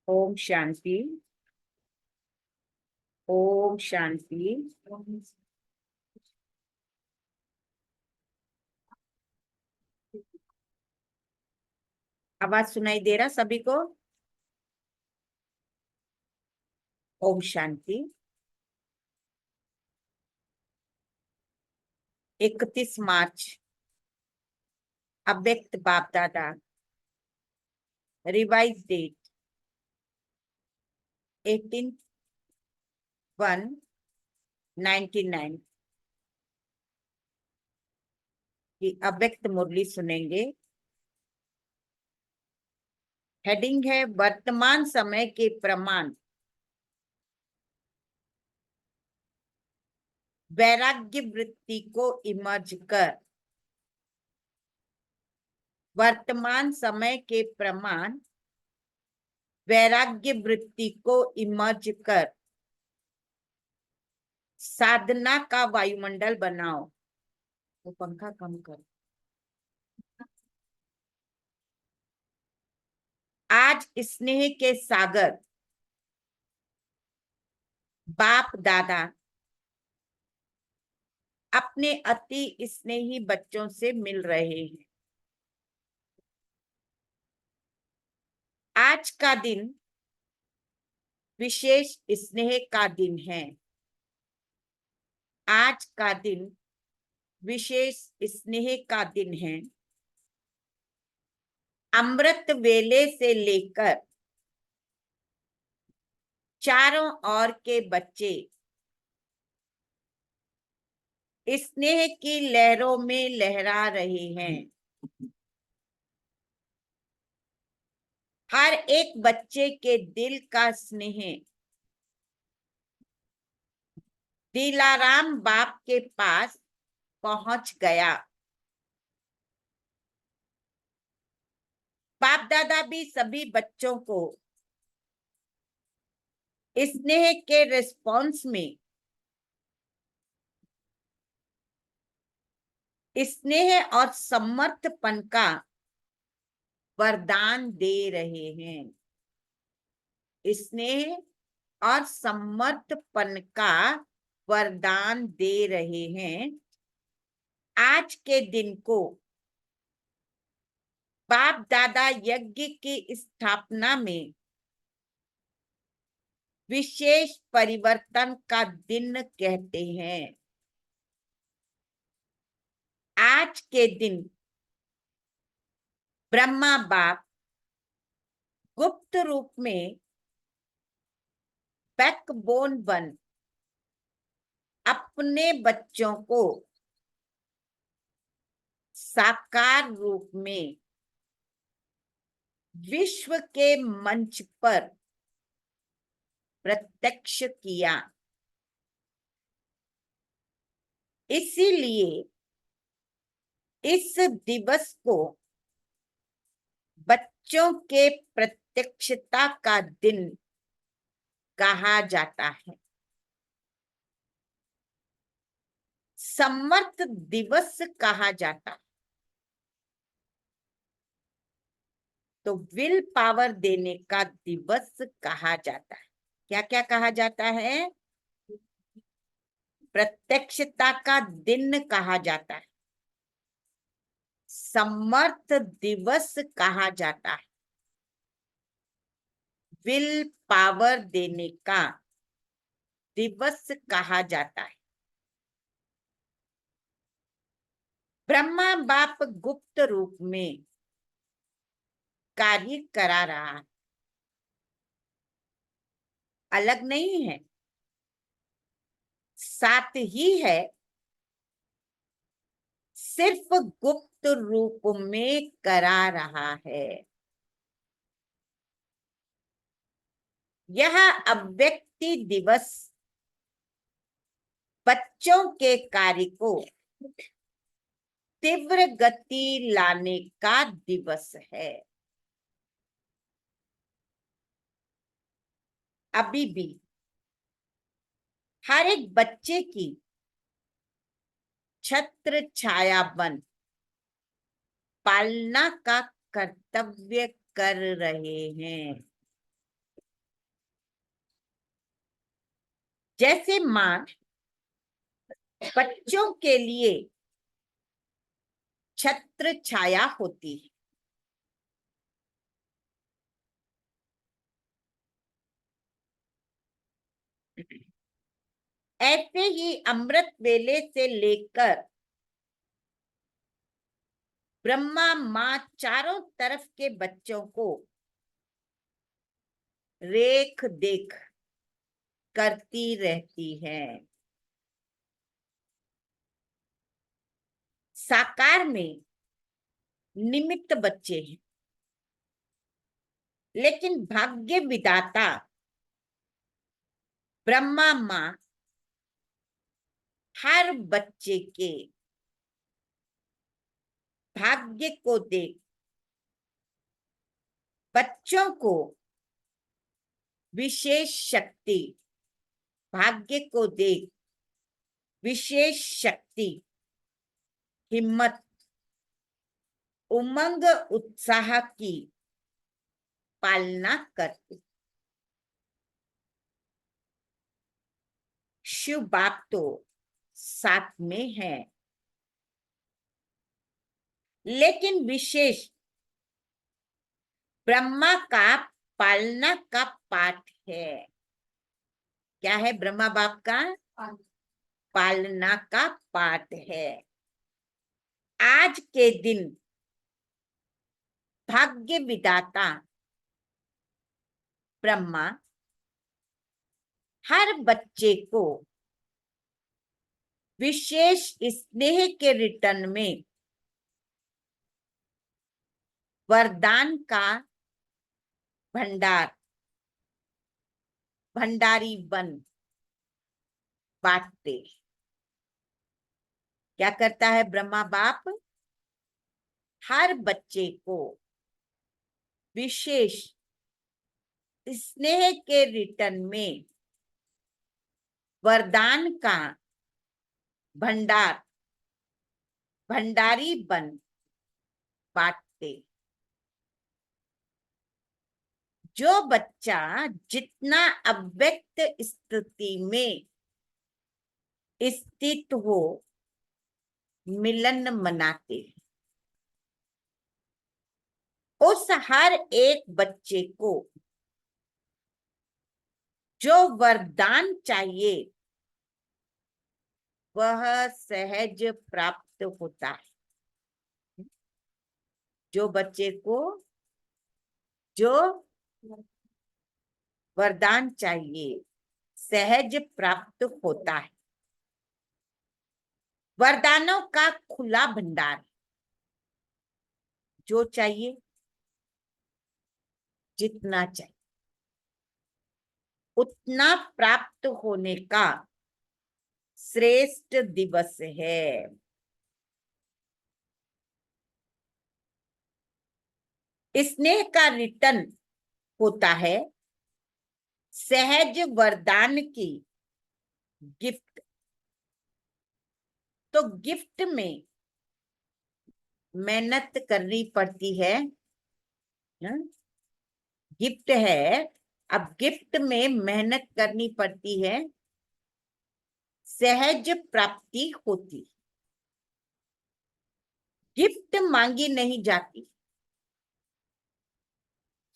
ओम शांति। ओम शांति। आवाज सुनाई दे रहा सभी को? ओम शांति। 31 मार्च अव्यक्त बाप दादा। रिवाइज डेट 18/1/99 की अव्यक्त मुरली सुनेंगे। हेडिंग है वर्तमान समय के प्रमाण वैराग्य वृत्ति को इमर्ज कर। वर्तमान समय के प्रमाण वैराग्य वृत्ति को इमर्ज कर साधना का वायुमंडल बनाओ। वो पंखा कम कर। आज स्नेह के सागर बाप दादा अपने अति स्नेही बच्चों से मिल रहे हैं। आज का दिन विशेष स्नेह का दिन है। आज का दिन विशेष स्नेह का दिन है। अमृत वेले से लेकर चारों ओर के बच्चे स्नेह की लहरों में लहरा रहे हैं। हर एक बच्चे के दिल का स्नेह दिलाराम बाप के पास पहुंच गया। बाप दादा भी सभी बच्चों को स्नेह के रिस्पॉन्स में स्नेह और समर्थपन का वरदान दे रहे हैं। स्नेह और समर्थपन का वरदान दे रहे हैं। आज के दिन को बाप दादा यज्ञ की स्थापना में विशेष परिवर्तन का दिन कहते हैं। आज के दिन ब्रह्मा बाप गुप्त रूप में बैकबोन बन अपने बच्चों को साकार रूप में विश्व के मंच पर प्रत्यक्ष किया। इसीलिए इस दिवस को बच्चों के प्रत्यक्षता का दिन कहा जाता है। समर्थ दिवस कहा जाता है। तो विल पावर देने का दिवस कहा जाता है। क्या क्या कहा जाता है? प्रत्यक्षता का दिन कहा जाता है। समर्थ दिवस कहा जाता है। विल पावर देने का दिवस कहा जाता है। ब्रह्मा बाप गुप्त रूप में कार्य करा रहा है, अलग नहीं है, साथ ही है, सिर्फ गुप्त रूप में करा रहा है। यह अव्यक्ति दिवस बच्चों के कार्य को तीव्र गति लाने का दिवस है। अभी भी हर एक बच्चे की छत्र छाया बन पालना का कर्तव्य कर रहे हैं। जैसे माँ बच्चों के लिए छत्र छाया होती है, ऐसे ही अमृत वेले से लेकर ब्रह्मा माँ चारों तरफ के बच्चों को रेख देख करती रहती है। साकार में निमित्त बच्चे हैं, लेकिन भाग्य विधाता ब्रह्मा माँ हर बच्चे के भाग्य को देख बच्चों को विशेष शक्ति, भाग्य को देख विशेष शक्ति, हिम्मत, उमंग, उत्साह की पालना करती। शिव बाप तो साथ में है, लेकिन विशेष ब्रह्मा का पालना का पाठ है। क्या है? ब्रह्मा बाप का पालना का पाठ है। आज के दिन भाग्य विधाता ब्रह्मा हर बच्चे को विशेष स्नेह के रिटर्न में वरदान का भंडार, भंडारी बन बांटते। क्या करता है ब्रह्मा बाप? हर बच्चे को विशेष स्नेह के रिटर्न में वरदान का भंडार, भंडारी बन बांटते। जो बच्चा जितना अव्यक्त स्थिति में स्थित हो, मिलन मनाते। उस हर एक बच्चे को जो वरदान चाहिए वह सहज प्राप्त होता है। जो बच्चे को जो वरदान चाहिए सहज प्राप्त होता है। वरदानों का खुला भंडार, जो चाहिए जितना चाहिए उतना प्राप्त होने का श्रेष्ठ दिवस है। स्नेह का रिटर्न होता है सहज वरदान की गिफ्ट। तो गिफ्ट में मेहनत करनी पड़ती है। गिफ्ट है, अब गिफ्ट में मेहनत करनी पड़ती है, सहज प्राप्ति होती। गिफ्ट मांगी नहीं जाती,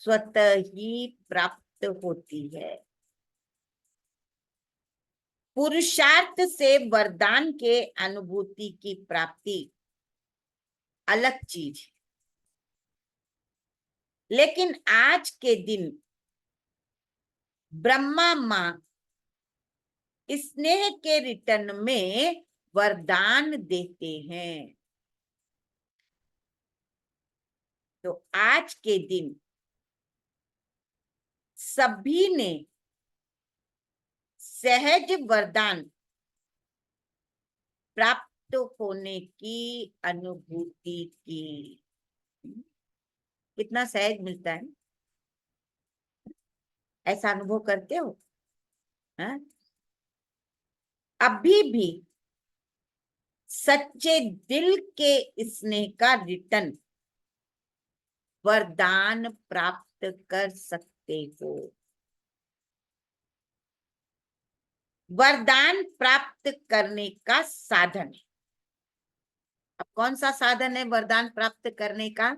स्वतः ही प्राप्त होती है। पुरुषार्थ से वरदान के अनुभूति की प्राप्ति अलग चीज है, लेकिन आज के दिन ब्रह्मा माँ स्नेह के रिटर्न में वरदान देते हैं। तो आज के दिन सभी ने सहज वरदान प्राप्त होने की अनुभूति की। कितना सहज मिलता है, ऐसा अनुभव करते हो? हाँ? अभी भी सच्चे दिल के स्नेह का रिटर्न वरदान प्राप्त कर सकते हो। वरदान प्राप्त करने का साधन है। अब कौन सा साधन है वरदान प्राप्त करने का?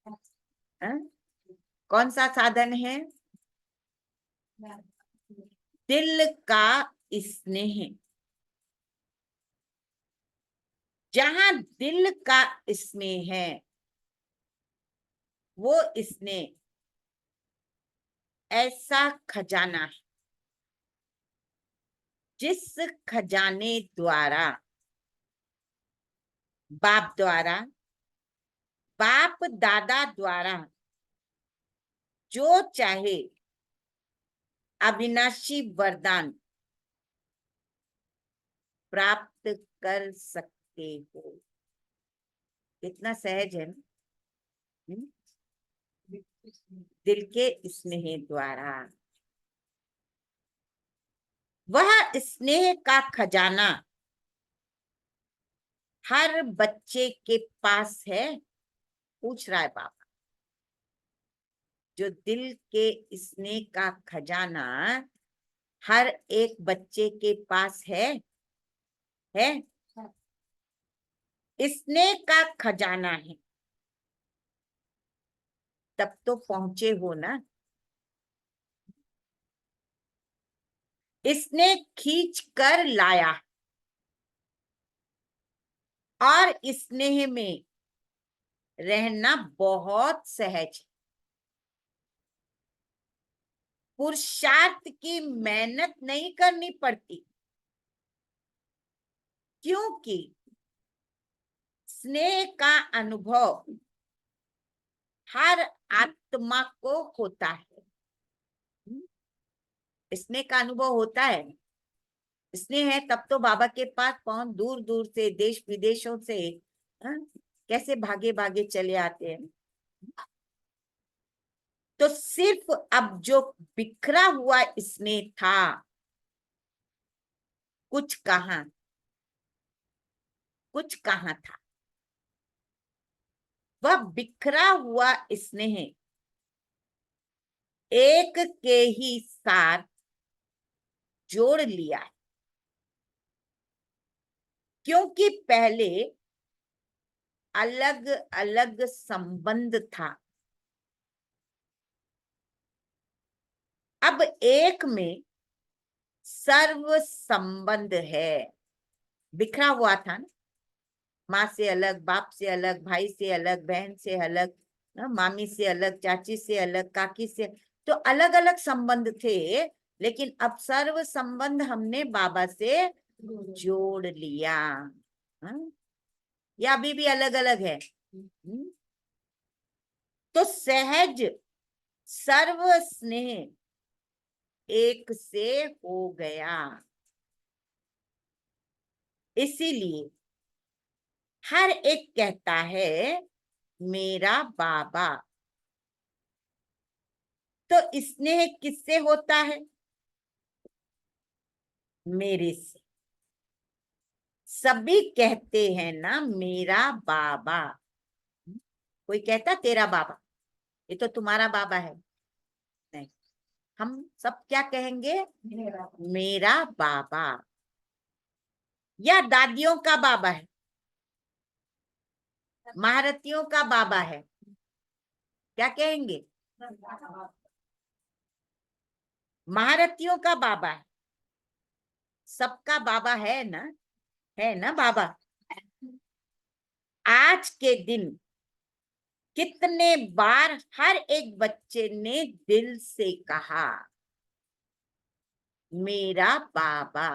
हा? कौन सा साधन है? दिल का स्नेह। जहां दिल का स्नेह है, वो स्नेह ऐसा खजाना है जिस खजाने द्वारा, बाप द्वारा, बाप दादा द्वारा जो चाहे अविनाशी वरदान प्राप्त कर सकते हो। कितना सहज है ना? दिल के स्नेह द्वारा। वह स्नेह का खजाना हर बच्चे के पास है। पूछ रहा है बाबा, जो दिल के स्नेह का खजाना हर एक बच्चे के पास है। स्नेह का खजाना है, तब तो पहुंचे हो ना। इसने खींच कर लाया और स्नेह में रहना बहुत सहज। पुरुषार्थ की मेहनत नहीं करनी पड़ती, क्योंकि स्नेह का अनुभव हर आत्मा को होता है। स्नेह का अनुभव होता है। स्नेह है तब तो बाबा के पास पहुंच, दूर दूर से, देश विदेशों से हाँ, कैसे भागे भागे चले आते हैं। तो सिर्फ अब जो बिखरा हुआ स्नेह था, कुछ कहाँ था, वह बिखरा हुआ स्नेह एक के ही साथ जोड़ लिया है। क्योंकि पहले अलग अलग संबंध था, अब एक में सर्व संबंध है। बिखरा हुआ था ना, माँ से अलग, बाप से अलग, भाई से अलग, बहन से अलग, मामी से अलग, चाची से अलग, काकी से, तो अलग अलग संबंध थे। लेकिन अब सर्व संबंध हमने बाबा से जोड़ लिया। हाँ? या अभी भी अलग अलग है? तो सहज सर्व स्नेह एक से हो गया। इसीलिए हर एक कहता है मेरा बाबा। तो स्नेह किससे होता है? मेरे से। सभी कहते हैं ना मेरा बाबा। कोई कहता तेरा बाबा, ये तो तुम्हारा बाबा है। नहीं, हम सब क्या कहेंगे? मेरा बाबा। या दादियों का बाबा है, महारथियों का बाबा है, क्या कहेंगे? महारथियों का बाबा है। सबका बाबा है ना बाबा। आज के दिन कितने बार हर एक बच्चे ने दिल से कहा मेरा बाबा,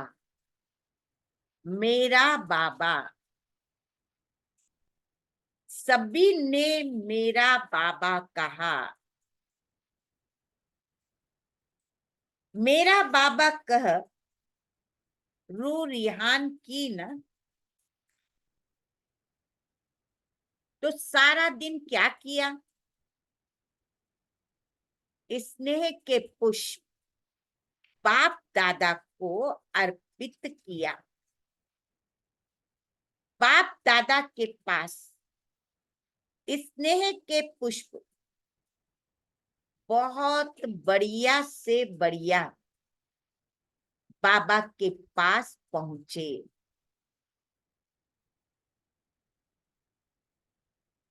मेरा बाबा। सभी ने मेरा बाबा कहा। मेरा बाबा कह रू रिहान की न, तो सारा दिन क्या किया? स्नेह के पुष्प बाप दादा को अर्पित किया। बाप दादा के पास स्नेह के पुष्प बहुत बढ़िया से बढ़िया बाबा के पास पहुंचे।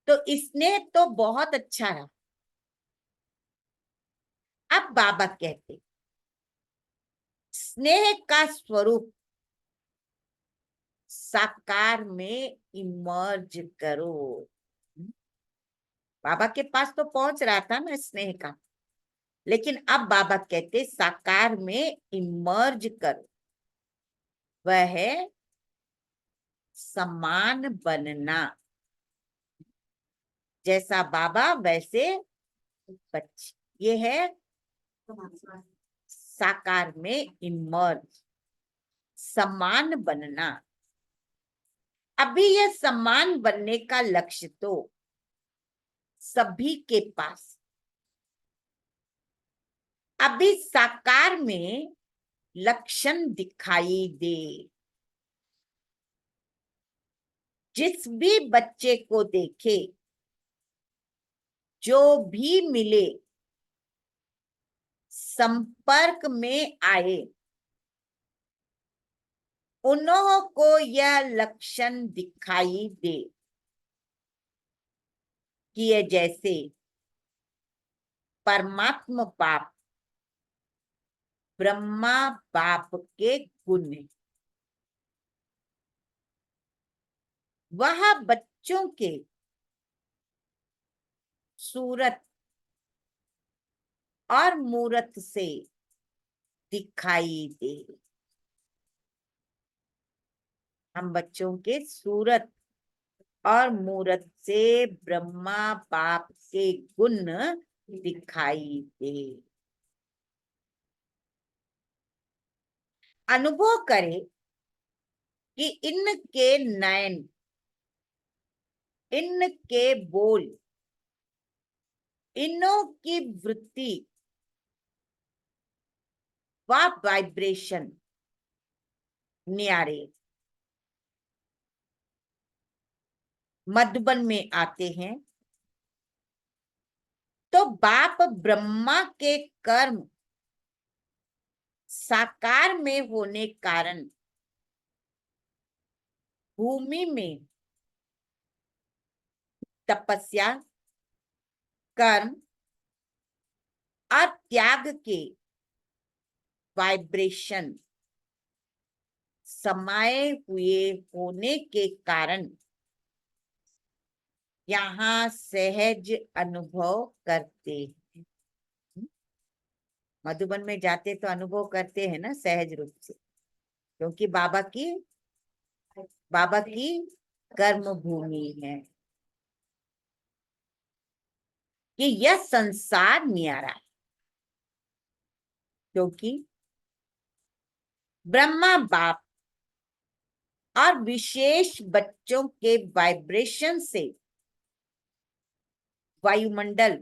तो इसने तो बहुत अच्छा रहा। अब बाबा कहते स्नेह का स्वरूप साकार में इमर्ज करो। बाबा के पास तो पहुंच रहा था ना स्नेह का, लेकिन अब बाबा कहते साकार में इमर्ज करो। वह है समान बनना। जैसा बाबा वैसे बच्चे। ये है साकार में इमर्ज, समान बनना। अभी यह समान बनने का लक्ष्य तो सभी के पास, अभी साकार में लक्षण दिखाई दे। जिस भी बच्चे को देखे, जो भी मिले, संपर्क में आए, उन्हों को यह लक्षण दिखाई दे कि ये जैसे परमात्मा बाप ब्रह्मा बाप के गुण हैं। वह बच्चों के सूरत और मूरत से दिखाई दे। हम बच्चों के सूरत और मूरत से ब्रह्मा बाप के गुण दिखाई दे। अनुभव करें कि इनके नयन, इनके बोल, इनों की वृत्ति व वाइब्रेशन न्यारे मधुबन में आते हैं। तो बाप ब्रह्मा के कर्म साकार में होने कारण भूमि में तपस्या, कर्म और त्याग के वाइब्रेशन समाये हुए होने के कारण यहाँ सहज अनुभव करते हैं। मधुबन में जाते तो अनुभव करते हैं ना सहज रूप से, क्योंकि बाबा की कर्म भूमि है कि यह संसार न्यारा है। क्योंकि ब्रह्मा बाप और विशेष बच्चों के वाइब्रेशन से वायुमंडल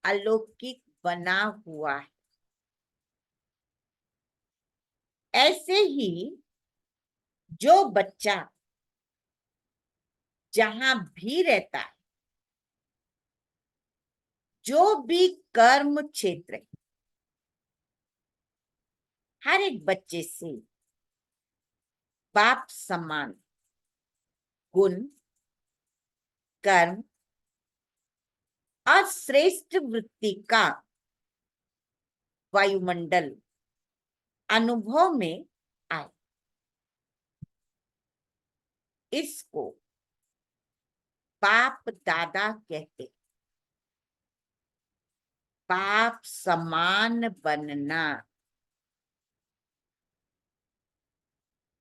अलौकिक बना हुआ है। ऐसे ही जो बच्चा जहां भी रहता है, जो भी कर्म क्षेत्र है, हर एक बच्चे से बाप समान गुण, कर्म और श्रेष्ठ वृत्ति का वायुमंडल अनुभव में आए। इसको बाप दादा कहते। बाप समान बनना,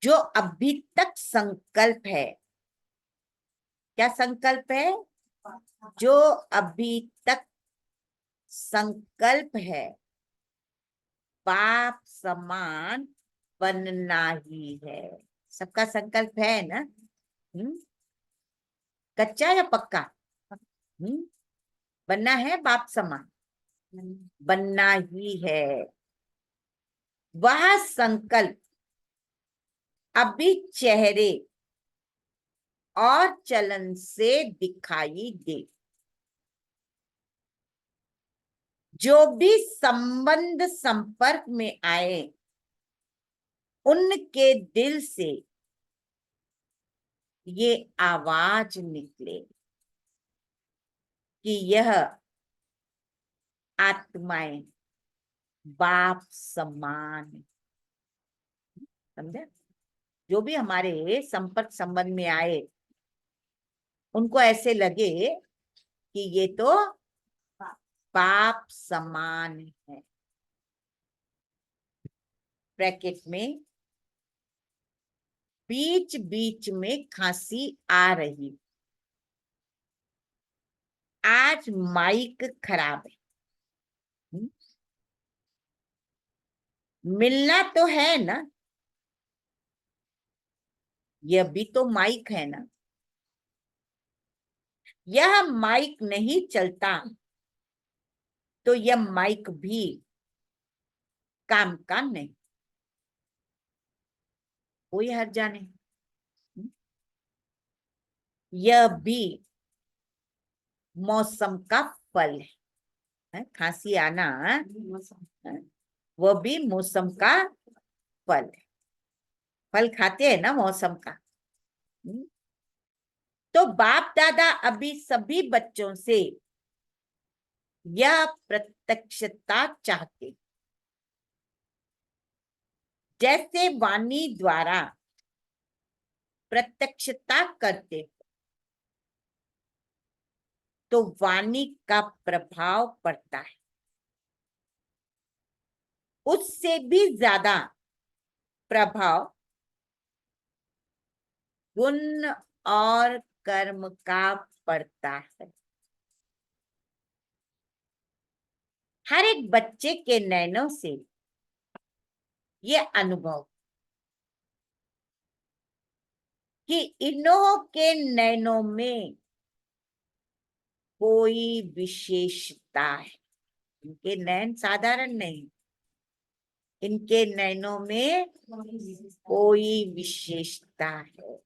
जो अभी तक संकल्प है। क्या संकल्प है? जो अभी तक संकल्प है, बाप समान बनना ही है। सबका संकल्प है ना? कच्चा या पक्का? बनना है बाप समान, बनना ही है। वह संकल्प अभी चेहरे और चलन से दिखाई दे। जो भी संबंध संपर्क में आए, उनके दिल से ये आवाज निकले कि यह आत्माएं बाप समान, समझे? जो भी हमारे संपर्क संबंध में आए उनको ऐसे लगे कि ये तो बाप समान है। ब्रैकेट में बीच बीच में खांसी आ रही, आज माइक खराब है। मिलना तो है ना, यह भी तो माइक है ना। यह माइक नहीं चलता तो यह माइक भी काम का नहीं, कोई हर्जा नहीं। यह भी मौसम का फल है, खांसी आना वह भी मौसम का फल है। फल खाते हैं ना मौसम का। तो बाप दादा अभी सभी बच्चों से यह प्रत्यक्षता चाहते, जैसे वाणी द्वारा प्रत्यक्षता करते तो वाणी का प्रभाव पड़ता है, उससे भी ज्यादा प्रभाव गुण और कर्म का पड़ता है। हर एक बच्चे के नैनों से ये अनुभव कि इन्हों के नैनों में कोई विशेषता है। इनके नैन साधारण नहीं, इनके नैनों में कोई विशेषता है,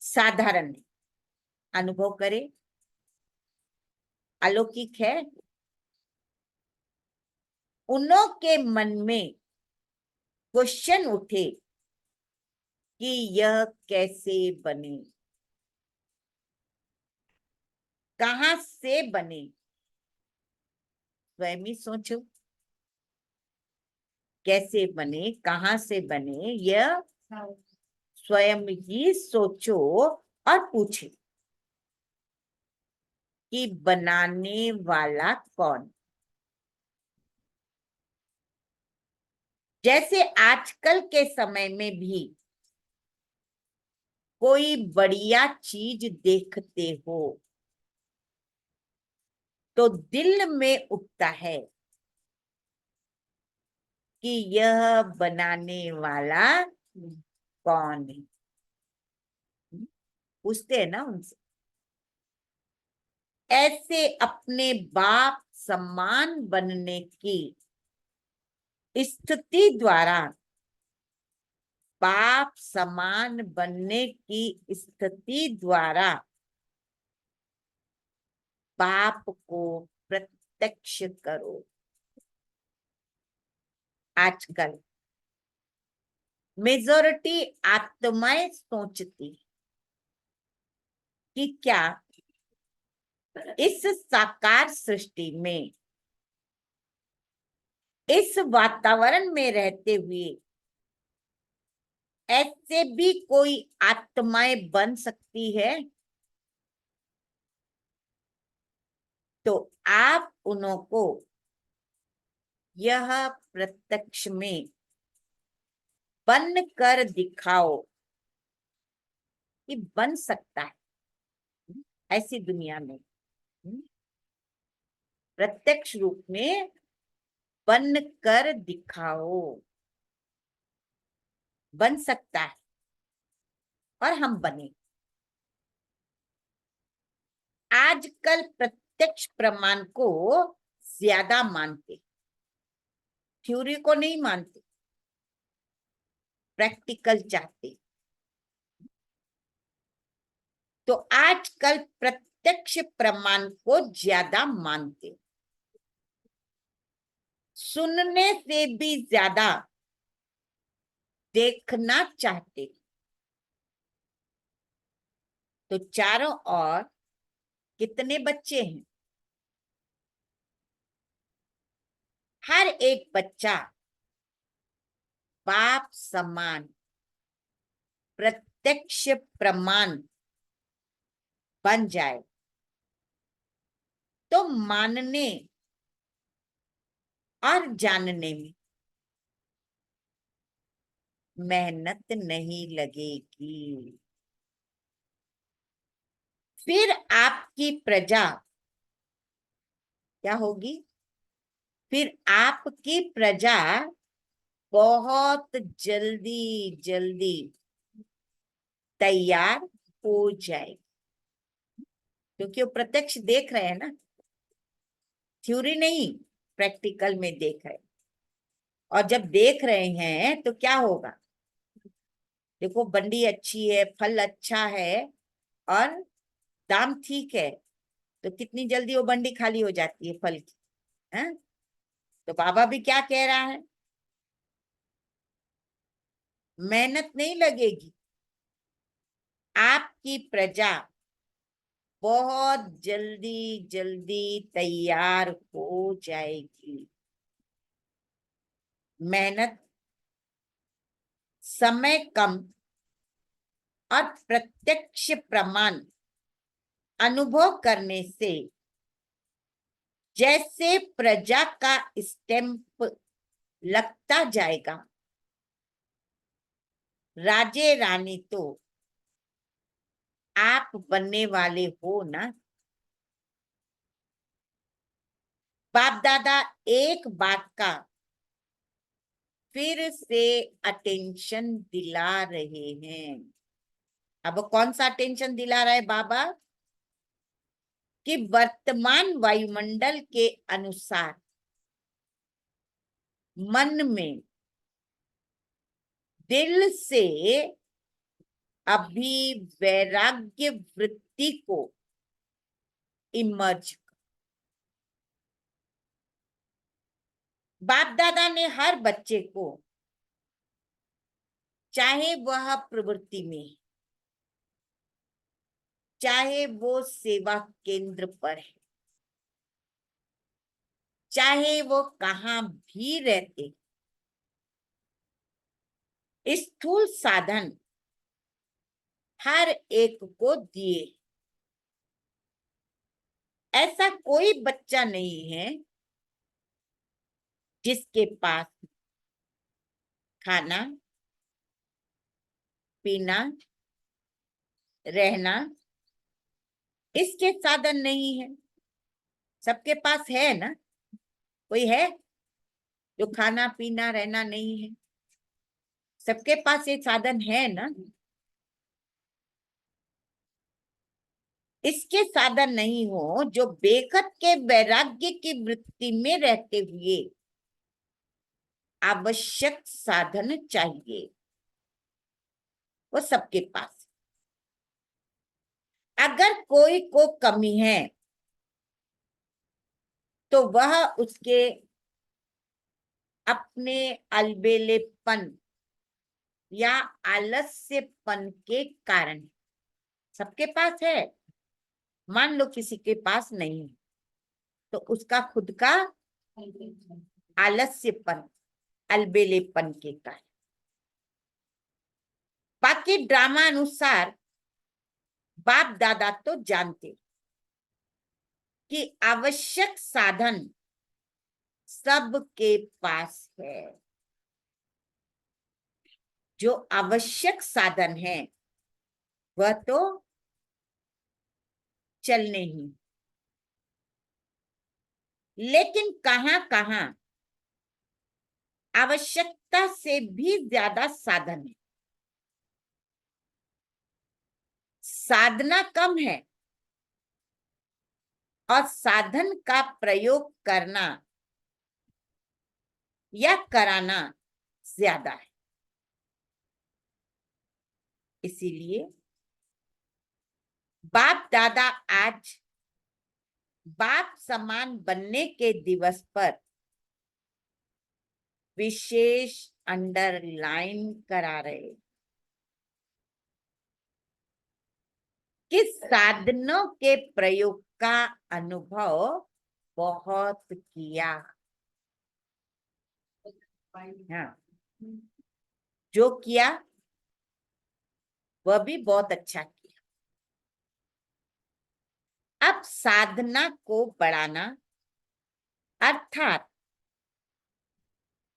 साधारण नहीं। अनुभव करे, अलौकिक है। उन्हों के मन में क्वेश्चन उठे कि यह कैसे बने, कहां से बने। स्वयं ही सोचो, कैसे बने, कहां से बने, यह स्वयं ही सोचो और पूछे कि बनाने वाला कौन। जैसे आजकल के समय में भी कोई बढ़िया चीज देखते हो तो दिल में उठता है कि यह बनाने वाला कौन है। पूछते हैं ना उनसे। ऐसे अपने बाप समान बनने की स्थिति द्वारा, बाप समान बनने की स्थिति द्वारा बाप को प्रत्यक्ष करो। आजकल मेजॉरिटी आत्माएं सोचती कि क्या इस साकार सृष्टि में, इस वातावरण में रहते हुए ऐसे भी कोई आत्माएं बन सकती है। तो आप उन्हों को यह प्रत्यक्ष में बन कर दिखाओ कि बन सकता है ऐसी दुनिया में। प्रत्यक्ष रूप में बन कर दिखाओ, बन सकता है और हम बने। आजकल प्रत्यक्ष प्रमाण को ज्यादा मानते, थ्योरी को नहीं मानते, प्रैक्टिकल चाहते। तो आजकल प्रत्यक्ष प्रमाण को ज्यादा मानते। सुनने से भी ज्यादा देखना चाहते। तो चारों ओर कितने बच्चे हैं? हर एक बच्चा बाप समान प्रत्यक्ष प्रमाण बन जाए तो मानने और जानने में मेहनत नहीं लगेगी। फिर आपकी प्रजा क्या होगी? फिर आपकी प्रजा बहुत जल्दी जल्दी तैयार हो जाएगी, क्योंकि वो प्रत्यक्ष देख रहे हैं ना, थ्योरी नहीं, प्रैक्टिकल में देख रहे हैं। और जब देख रहे हैं तो क्या होगा? देखो बंडी अच्छी है, फल अच्छा है और दाम ठीक है, तो कितनी जल्दी वो बंडी खाली हो जाती है फल की, है? तो बाबा भी क्या कह रहा है? मेहनत नहीं लगेगी, आपकी प्रजा बहुत जल्दी जल्दी तैयार हो जाएगी। मेहनत, समय कम और प्रत्यक्ष प्रमाण अनुभव करने से जैसे प्रजा का स्टैंप लगता जाएगा, राजे रानी तो आप बनने वाले हो ना। बाप दादा एक बात का फिर से अटेंशन दिला रहे हैं। अब कौन सा अटेंशन दिला रहा है बाबा? कि वर्तमान वायुमंडल के अनुसार मन में, दिल से अभी वैराग्य वृत्ति को इमर्ज। बाप दादा ने हर बच्चे को, चाहे वह प्रवृत्ति में, चाहे वो सेवा केंद्र पर है, चाहे वो कहां भी रहते, स्थूल साधन हर एक को दिए। ऐसा कोई बच्चा नहीं है जिसके पास खाना, पीना, रहना इसके साधन नहीं है। सबके पास है ना? कोई है जो खाना पीना रहना नहीं है? सबके पास ये साधन है ना? इसके साधन नहीं हो जो बेखत के वैराग्य की वृत्ति में रहते हुए आवश्यक साधन चाहिए, वो सबके पास। अगर कोई को कमी है तो वह उसके अपने अलबेलेपन या आलस्यपन के कारण। सबके पास है। मान लो किसी के पास नहीं है तो उसका खुद का आलस्यपन, अलबेलेपन के कारण। बाकी ड्रामा अनुसार बाप दादा तो जानते कि आवश्यक साधन सबके पास है। जो आवश्यक साधन है वह तो चलने ही, लेकिन कहां कहां आवश्यकता से भी ज्यादा साधन है। साधना कम है और साधन का प्रयोग करना या कराना ज्यादा है। इसीलिए बाप दादा आज बाप समान बनने के दिवस पर विशेष अंडरलाइन करा रहे कि साधनों के प्रयोग का अनुभव बहुत किया। हाँ, जो किया वह भी बहुत अच्छा किया। अब साधना को बढ़ाना अर्थात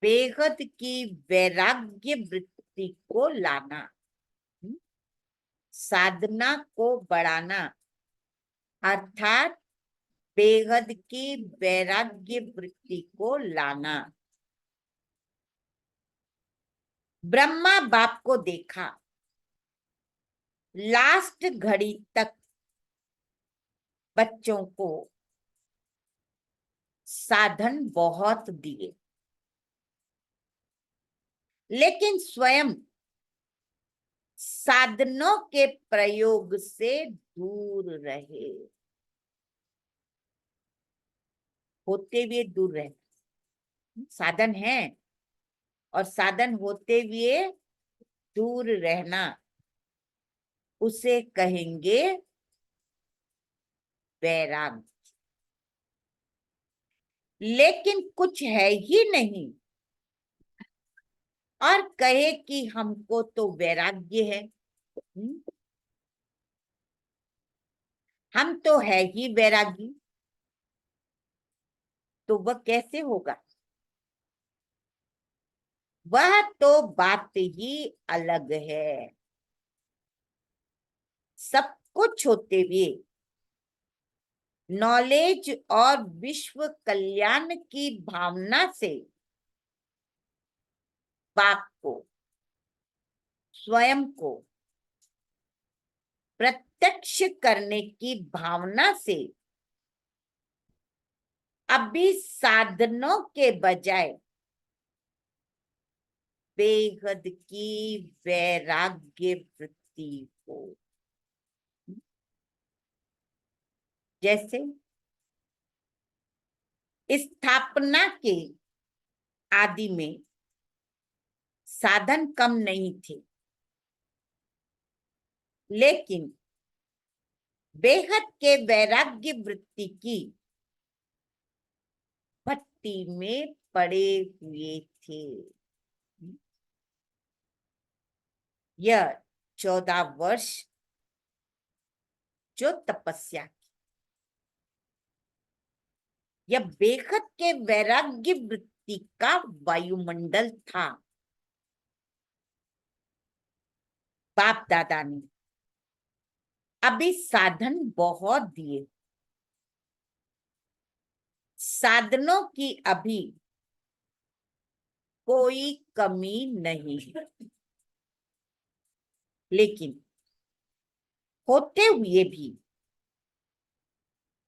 बेहद की वैराग्य वृत्ति को लाना, साधना को बढ़ाना अर्थात बेहद की वैराग्य वृत्ति को लाना। ब्रह्मा बाप को देखा, लास्ट घड़ी तक बच्चों को साधन बहुत दिए, लेकिन स्वयं साधनों के प्रयोग से दूर रहे, होते हुए दूर रहे। साधन है और साधन होते हुए दूर रहना, उसे कहेंगे वैराग्य। लेकिन कुछ है ही नहीं और कहे कि हमको तो वैराग्य है। हम तो है ही वैरागी, तो वह कैसे होगा? वह तो बात ही अलग है। सब कुछ होते हुए नॉलेज और विश्व कल्याण की भावना से बाप को, स्वयं को प्रत्यक्ष करने की भावना से अभी साधनों के बजाय बेहद की वैराग्य वृत्ति हो। जैसे स्थापना के आदि में साधन कम नहीं थे, लेकिन बेहद के वैराग्य वृत्ति की भट्टी में पड़े हुए थे। यह 14 वर्ष जो तपस्या की, यह बेहद के वैराग्य वृत्ति का वायुमंडल था। बाप दादा ने अभी साधन बहुत दिए, साधनों की अभी कोई कमी नहीं, लेकिन होते हुए भी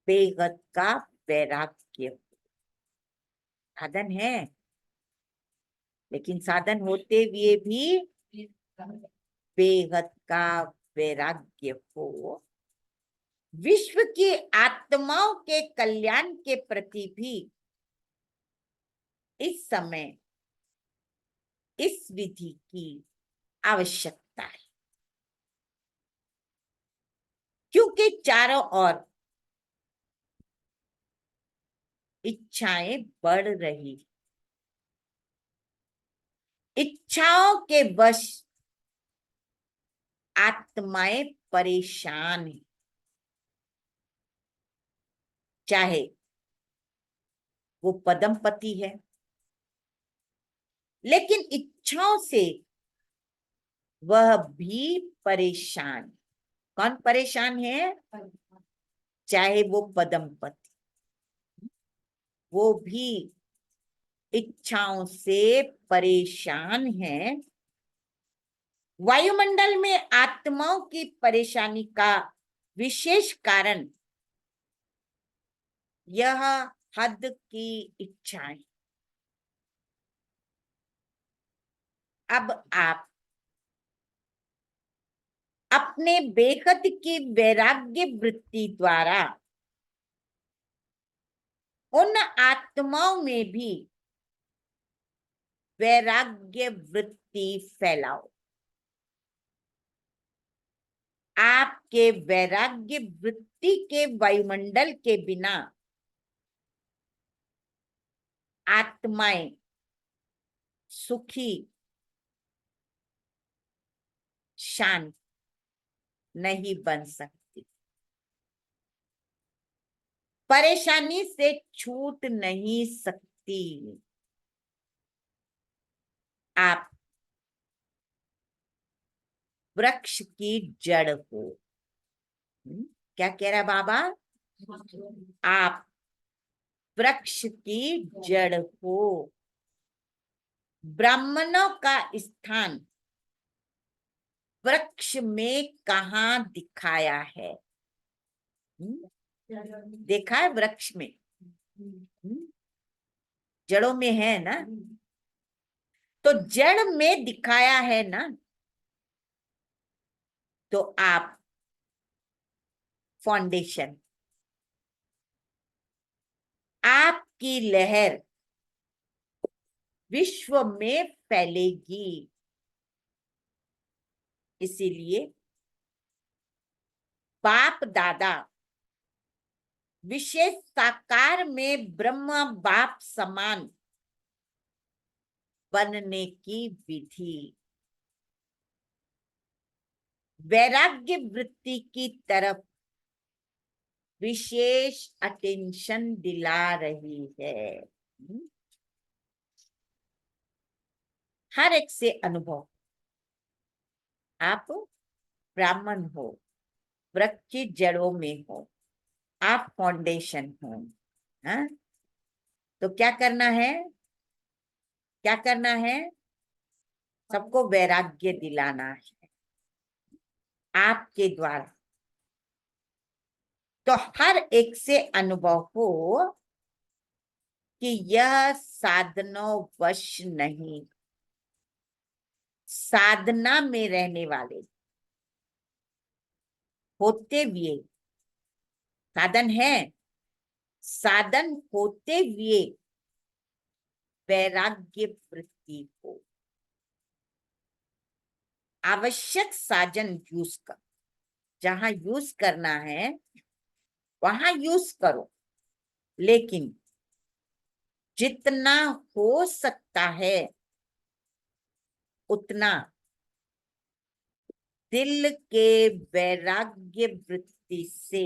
बेहद का वैराग्य। साधन है, लेकिन साधन होते हुए भी बेहद का वैराग्य हो। विश्व की आत्माओं के कल्याण के प्रति भी इस समय इस विधि की आवश्यकता है, क्योंकि चारों ओर इच्छाएं बढ़ रही, इच्छाओं के वश आत्माएं परेशान है, चाहे वो पदमपति है, लेकिन इच्छाओं से वह भी परेशान। कौन परेशान है? चाहे वो पदमपति, वो भी इच्छाओं से परेशान है। वायुमंडल में आत्माओं की परेशानी का विशेष कारण यह हद की इच्छाएं। अब आप अपने बेहद की वैराग्य वृत्ति द्वारा उन आत्माओं में भी वैराग्य वृत्ति फैलाओ। आपके वैराग्य वृत्ति के वायुमंडल के बिना आत्माएं सुखी शांत नहीं बन सकती, परेशानी से छूट नहीं सकती। आप वृक्ष की जड़ हो। क्या कह रहा बाबा? आप वृक्ष की जड़ हो। ब्राह्मणों का स्थान वृक्ष में कहाँ दिखाया है? देखा है वृक्ष में? जड़ों में है ना? तो जड़ में दिखाया है ना, तो आप फाउंडेशन, आपकी लहर विश्व में फैलेगी। इसीलिए बाप दादा विशेष साकार में ब्रह्म बाप समान बनने की विधि वैराग्य वृत्ति की तरफ विशेष अटेंशन दिला रही है। हर एक से अनुभव। आप ब्राह्मण हो, वृक्ष की जड़ों में हो, आप फाउंडेशन हो। हाँ? तो क्या करना है? क्या करना है? सबको वैराग्य दिलाना है आपके द्वारा। तो हर एक से अनुभव हो कि यह साधनों वश नहीं, साधना में रहने वाले होते हुए, साधन है, साधन होते हुए वैराग्य वृत्ति हो। आवश्यक साधन यूज कर, जहां यूज करना है वहां यूज करो, लेकिन जितना हो सकता है उतना दिल के वैराग्य वृत्ति से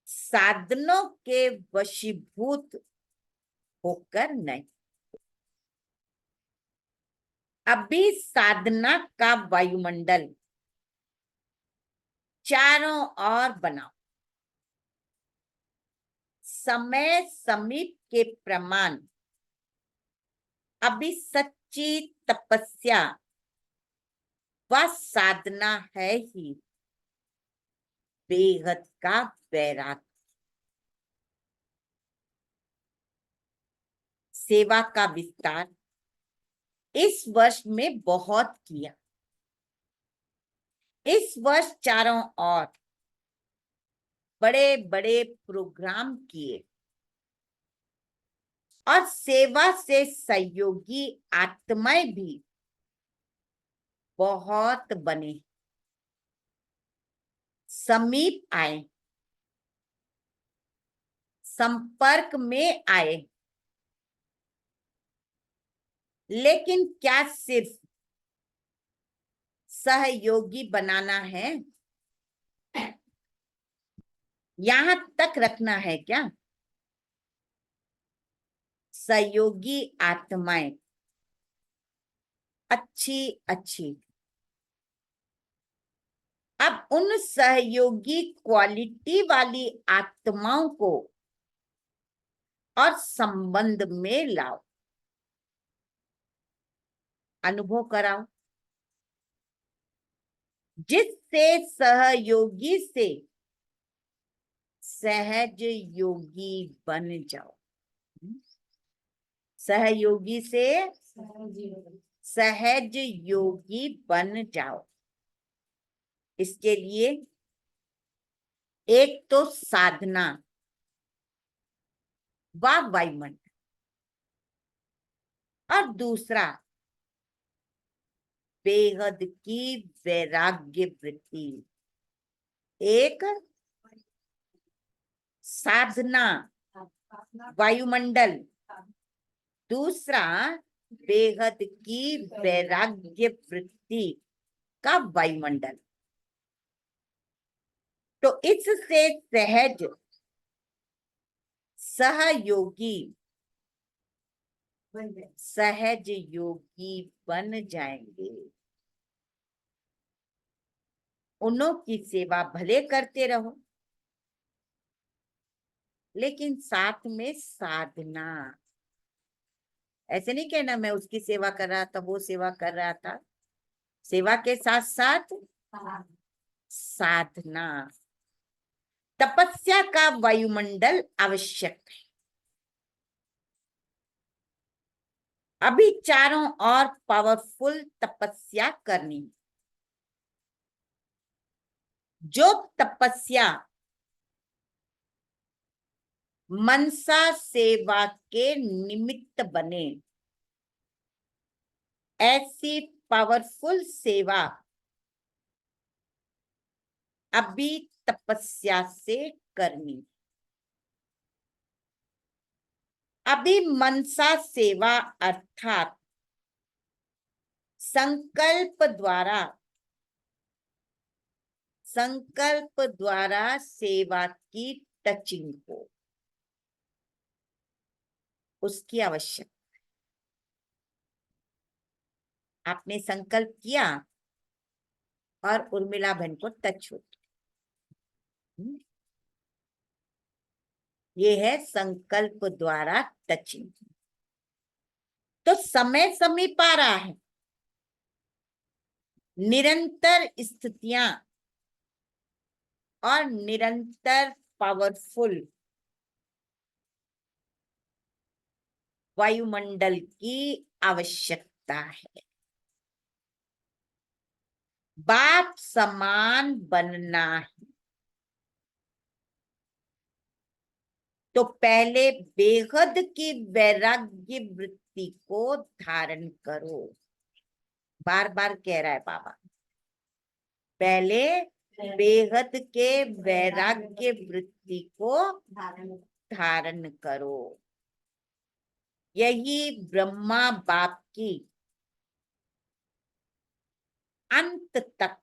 साधनों के वशीभूत होकर नहीं। अभी साधना का वायुमंडल चारों ओर बनाओ। समय समीप के प्रमाण अभी सच्ची तपस्या व साधना है ही बेहद का वैराग्य। सेवा का विस्तार इस वर्ष में बहुत किया। इस वर्ष चारों ओर बड़े बड़े प्रोग्राम किए और सेवा से सहयोगी आत्माएं भी बहुत बने, समीप आए, संपर्क में आए। लेकिन क्या सिर्फ सहयोगी बनाना है? यहां तक रखना है क्या? सहयोगी आत्माएं अच्छी अच्छी, अब उन सहयोगी क्वालिटी वाली आत्माओं को और संबंध में लाओ, अनुभव कराओ, जिससे सहयोगी से सहज योगी बन जाओ। सहयोगी से सहज योगी बन जाओ। इसके लिए एक तो साधना व वायुमंडल, और दूसरा बेहद की वैराग्य वृत्ति। एक साधना वायुमंडल, दूसरा बेहद की वैराग्य वृत्ति का वायुमंडल। तो इससे सहज सहयोगी सहज योगी बन जाएंगे। उन्हों की सेवा भले करते रहो, लेकिन साथ में साधना। ऐसे नहीं कहना मैं उसकी सेवा कर रहा था, वो सेवा कर रहा था। सेवा के साथ साथ साधना, तपस्या का वायुमंडल आवश्यक है। अभी चारों ओर पावरफुल तपस्या करनी। जो तपस्या मनसा सेवा के निमित्त बने, ऐसी पावरफुल सेवा अभी तपस्या से करनी। अभी मनसा सेवा अर्थात संकल्प द्वारा सेवा की टचिंग हो, उसकी आवश्यकता। आपने संकल्प किया और उर्मिला बहन को टच हो, ये है संकल्प द्वारा टचिंग। तो समय समीप आ रहा है, निरंतर स्थितियां और निरंतर पावरफुल वायुमंडल की आवश्यकता है। बाप समान बनना है, तो पहले बेहद की वैराग्य वृत्ति को धारण करो। बार बार कह रहा है बाबा, पहले बेहद के वैराग्य वृत्ति को धारण करो। यही ब्रह्मा बाप की अंत तक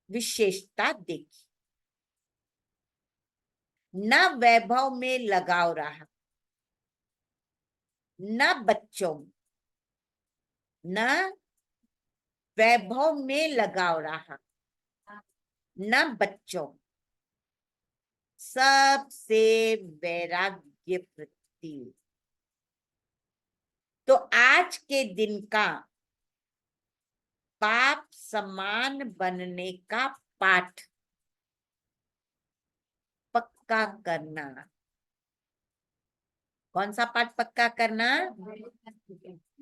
विशेषता देखी। न वैभव में लगाव रहा, न बच्चों, न वैभव में लगाव रहा, न बच्चों, सबसे वैराग्य वृत्ति। तो आज के दिन का बाप समान बनने का पाठ पक्का करना। कौन सा पाठ पक्का करना?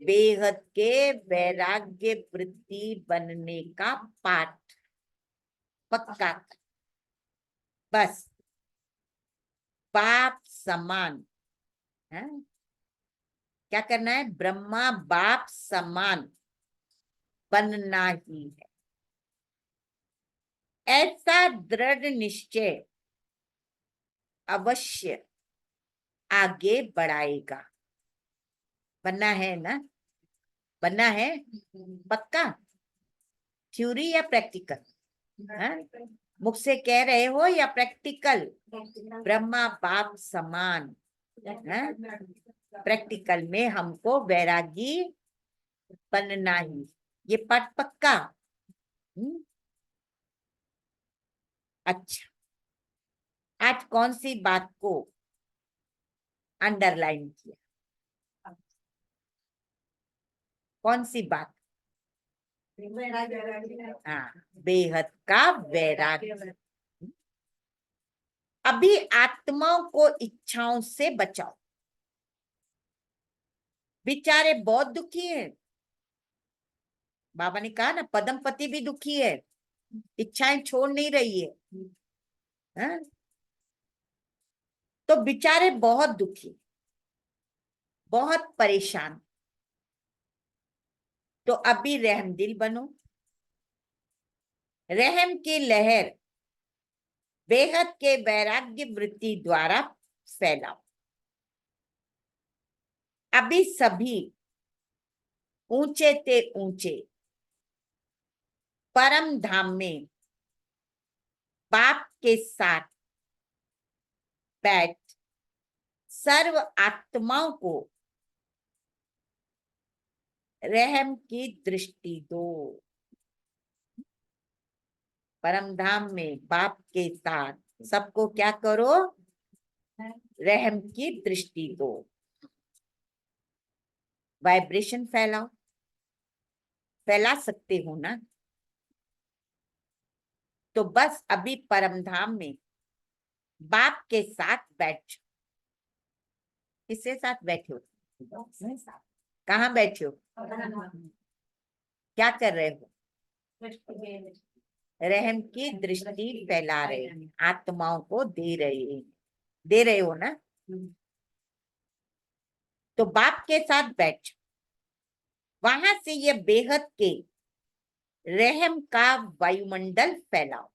बेहद के वैराग्य वृत्ति बनने का पाठ पक्का। बस बाप समान है? क्या करना है? ब्रह्मा बाप समान बनना ही है। ऐसा दृढ़ निश्चय अवश्य आगे बढ़ाएगा। बनना है ना? बनना है पक्का? थ्योरी या प्रैक्टिकल? मुख से कह रहे हो या प्रैक्टिकल? ब्रह्मा बाप समान है? प्रैक्टिकल में हमको वैरागी बनना ही। ये पाठ पक्का? अच्छा, आज कौन सी बात को अंडरलाइन किया? कौन सी बात? हाँ, बेहद का वैराग्य। अभी आत्माओं को इच्छाओं से बचाओ। बेचारे बहुत दुखी है। बाबा ने कहा ना, पद्मपति भी दुखी है, इच्छाएं छोड़ नहीं रही है, हाँ? तो बेचारे बहुत दुखी। बहुत परेशान, तो अभी रहमदिल बनो, रहम की लहर बेहद के वैराग्य वृत्ति द्वारा फैलाओ। अभी सभी ऊंचे ते ऊंचे परम धाम में बाप के साथ बैठ सर्व आत्माओं को रहम की दृष्टि दो। परम धाम में बाप के साथ सबको क्या करो? रहम की दृष्टि दो। वाइब्रेशन फैलाओ, फैला सकते हो ना? तो बस अभी परम धाम में बाप के साथ बैठ। किसके साथ बैठे हो? कहाँ बैठे हो? क्या कर रहे हो? रहम की दृष्टि फैला रहे हैं, आत्माओं को दे रहे हो ना? तो बाप के साथ बैठ, वहां से ये बेहद के रहम का वायुमंडल फैलाओ।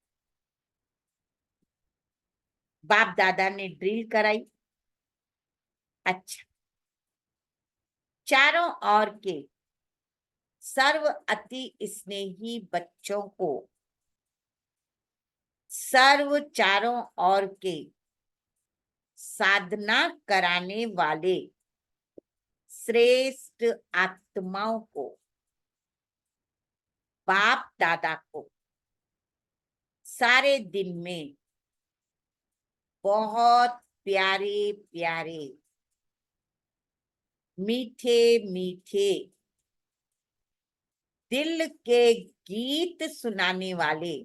बाप दादा ने ड्रिल कराई। अच्छा, चारों ओर के सर्व अति स्नेही बच्चों को, सर्व चारों ओर के साधना कराने वाले श्रेष्ठ आत्माओं को, बाप दादा को सारे दिन में बहुत प्यारे प्यारे मीठे मीठे दिल के गीत सुनाने वाले,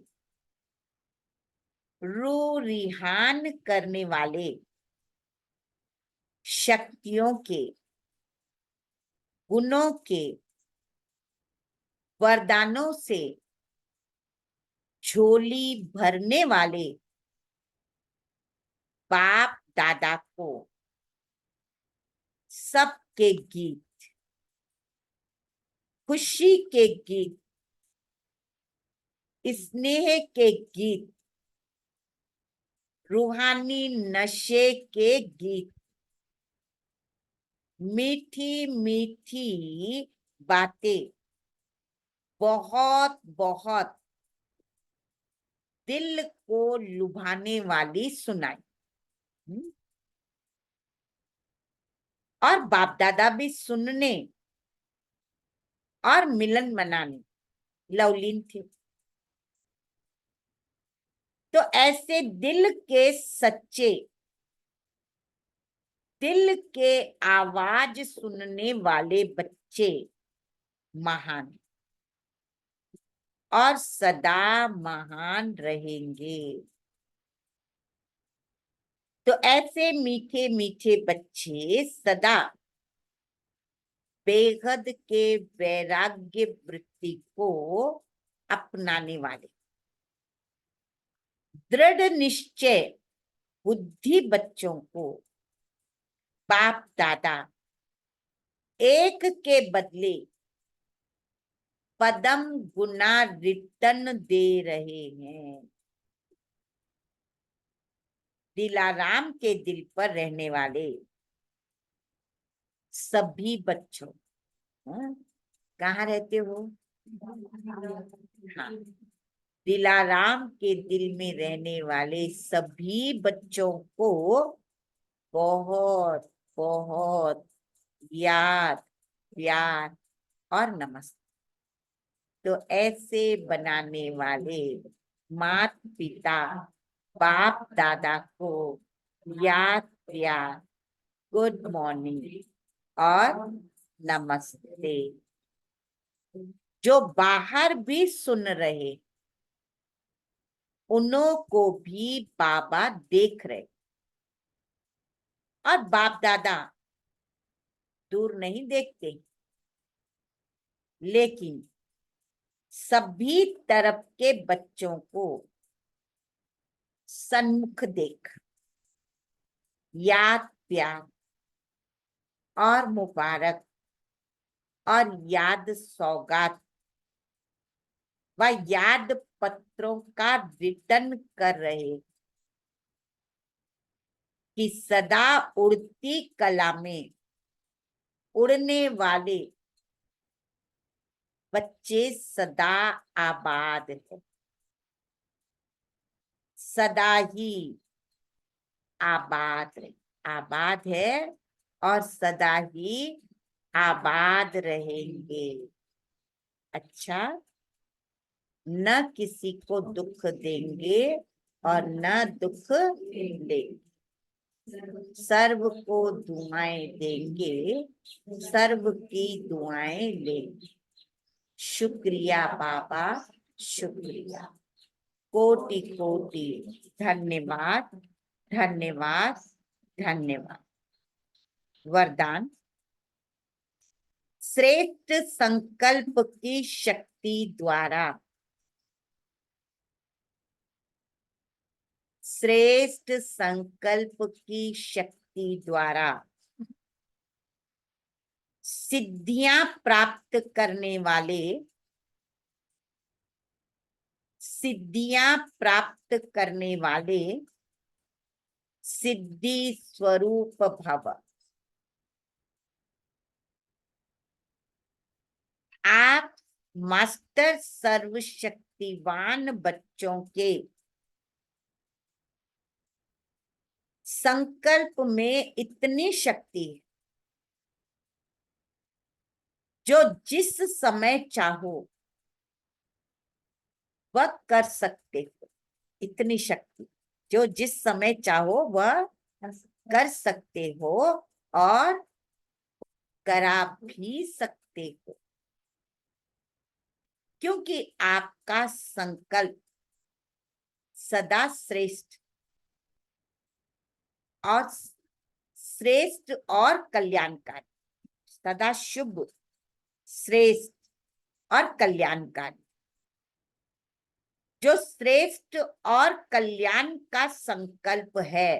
रूह रिहान करने वाले शक्तियों के, गुणों के, वरदानों से झोली भरने वाले बाप दादा को सबके गीत, खुशी के गीत, स्नेह के गीत, रूहानी नशे के गीत, मीठी मीठी बातें बहुत बहुत दिल को लुभाने वाली सुनाई। और बाप दादा भी सुनने और मिलन मनाने लवलीन थे। तो ऐसे दिल के सच्चे, दिल के आवाज सुनने वाले बच्चे महान और सदा महान रहेंगे। तो ऐसे मीठे मीठे बच्चे सदा बेहद के वैराग्य वृत्ति को अपनाने वाले, दृढ़ निश्चय बुद्धि बच्चों को बाप दादा एक के बदले पदम गुना रिटर्न दे रहे हैं। दिलाराम के दिल पर रहने वाले सभी बच्चों, कहाँ रहते हो? हाँ, दिलाराम के दिल में रहने वाले सभी बच्चों को बहुत बहुत याद, प्यार और नमस्ते। तो ऐसे बनाने वाले माता पिता बाप दादा को याद, प्यार, गुड मॉर्निंग और नमस्ते। जो बाहर भी सुन रहे, उन्हों को भी बाबा देख रहे। और बाप दादा दूर नहीं देखते, लेकिन सभी तरफ के बच्चों को सन्मुख देख याद, प्यार और मुबारक और याद सौगात व याद पत्रों का रिटर्न कर रहे कि सदा उड़ती कला में उड़ने वाले बच्चे सदा आबाद है, सदा ही आबाद है और सदा ही आबाद रहेंगे। अच्छा, न किसी को दुख देंगे और न दुख देंगे, सर्व को दुआएं देंगे, सर्व की दुआएं लेंगे। शुक्रिया बाबा, शुक्रिया, कोटि कोटि धन्यवाद, धन्यवाद, धन्यवाद। वरदान। श्रेष्ठ संकल्प की शक्ति द्वारा, श्रेष्ठ संकल्प की शक्ति द्वारा सिद्धियां प्राप्त करने वाले, सिद्धियां प्राप्त करने वाले सिद्धि स्वरूप भव। आप मास्टर सर्वशक्तिवान बच्चों के संकल्प में इतनी शक्ति है, जो जिस समय चाहो वह कर सकते हो। इतनी शक्ति जो जिस समय चाहो वह कर सकते हो और करा भी सकते हो, क्योंकि आपका संकल्प सदा श्रेष्ठ और श्रेष्ठ और कल्याणकारी, सदा शुभ, श्रेष्ठ और कल्याणकारी। जो श्रेष्ठ और कल्याण का संकल्प है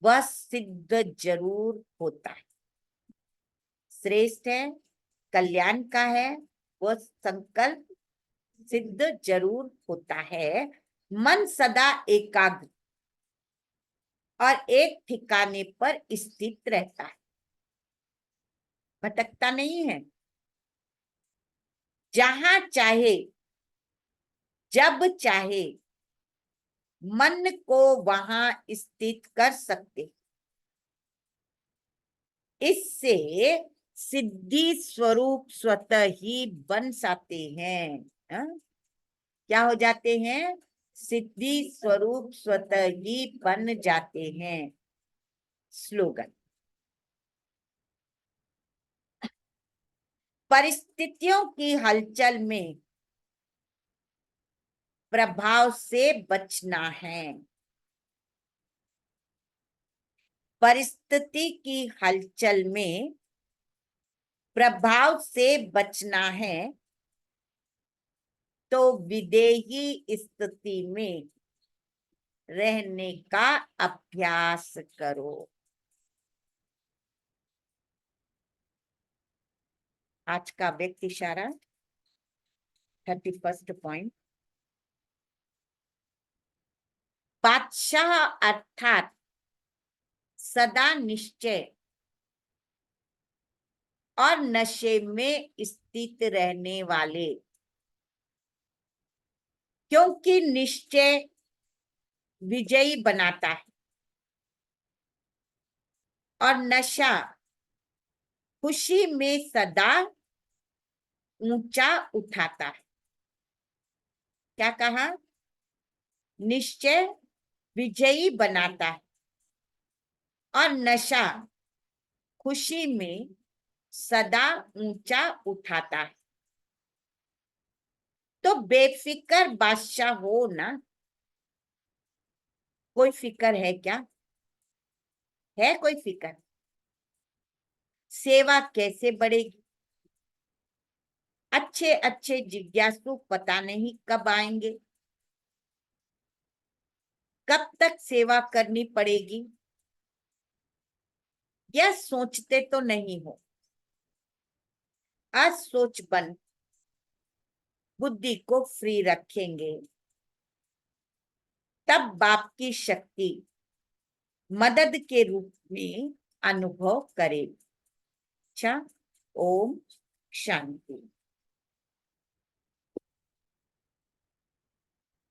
वह सिद्ध जरूर होता है। श्रेष्ठ है, कल्याण का है, वह संकल्प सिद्ध जरूर होता है। मन सदा एकाग्र और एक ठिकाने पर स्थित रहता है, भटकता नहीं है। जहां चाहे जब चाहे मन को वहां स्थित कर सकते। इससे सिद्धि स्वरूप स्वतः ही बन जाते हैं। क्या हो जाते हैं? सिद्धि स्वरूप स्वतः ही बन जाते हैं। स्लोगन। परिस्थितियों की हलचल में प्रभाव से बचना है। परिस्थिति की हलचल में प्रभाव से बचना है, तो विदेही स्थिति में रहने का अभ्यास करो। आज का व्यक्ति इशारा 31 पॉइंट। बादशाह अर्थात सदा निश्चय और नशे में स्थित रहने वाले, क्योंकि निश्चय विजयी बनाता है और नशा खुशी में सदा ऊंचा उठाता है। क्या कहा? निश्चय विजयी बनाता है और नशा खुशी में सदा ऊंचा उठाता है। तो बेफिक्र बादशाह हो ना। कोई फिक्र है क्या? है कोई फिक्र? सेवा कैसे बढ़ेगी? अच्छे अच्छे जिज्ञासु पता नहीं कब आएंगे, कब तक सेवा करनी पड़ेगी। या सोचते तो नहीं हो, असोच बन बुद्धि को फ्री रखेंगे, तब बाप की शक्ति मदद के रूप में अनुभव करें। अच्छा, ओम शांति।